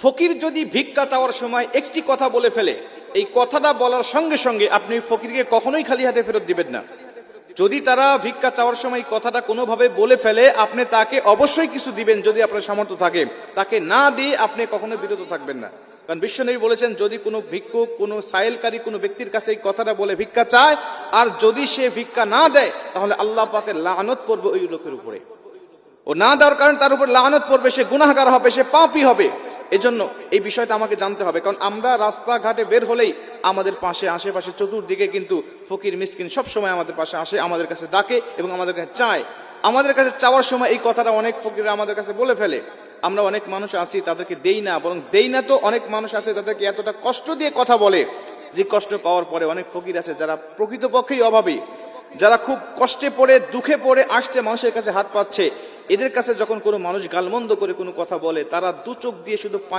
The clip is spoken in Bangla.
ফকির যদি ভিক্ষা চাওয়ার সময় একটি কথা বলে ফেলে, এই কথাটা বলার সঙ্গে সঙ্গে আপনি ফকিরকে কখনোই খালি হাতে ফেরত দিবেন না। যদি তারা ভিক্ষা চাওয়ার সময় কথাটা কোনোভাবে বলে ফেলে, আপনি তাকে অবশ্যই কিছু দিবেন যদি আপনার সামর্থ্য থাকে। তাকে না দিয়ে আপনি কখনো বিরত থাকবেন না। কারণ বিশ্বনবী বলেছেন, যদি কোনো ভিক্ষুক, কোনো সাইলকারী কোনো ব্যক্তির কাছে এই কথাটা বলে ভিক্ষা চায়, আর যদি সে ভিক্ষা না দেয়, তাহলে আল্লাহ পাকের লানত পড়বে ওই লোকের উপরে। ও না দেওয়ার কারণে তার উপর লানত পড়বে, সে গুনাহগার হবে, সে পাপী হবে। এজন্য এই বিষয়টা আমাকে জানতে হবে। কারণ আমরা রাস্তাঘাটে বের হলেই আমাদের পাশে, আশেপাশে, চতুর্দিকে কিন্তু ফকির মিসকিন সব সময় আমাদের পাশে আসে, আমাদের কাছে ডাকে এবং আমাদের কাছে চায়। আমাদের কাছে চাওয়ার সময় এই কথাটা অনেক ফকিররা আমাদের কাছে বলে ফেলে। আমরা অনেক মানুষ আছি তাদেরকে দেই না, বরং দেই না তো অনেক মানুষ আছে তাদেরকে এতটা কষ্ট দিয়ে কথা বলে, যে কষ্ট পাওয়ার পরে অনেক ফকির আছে যারা প্রকৃতপক্ষেই অভাবী, যারা খুব কষ্টে পড়ে, দুঃখে পড়ে আসছে, মানুষের কাছে হাত পাচ্ছে। এদের কাছে যখন কোনো মানুষ গালমন্দ করে কোনো কথা বলে, তারা দু চোখ দিয়ে শুধু পানি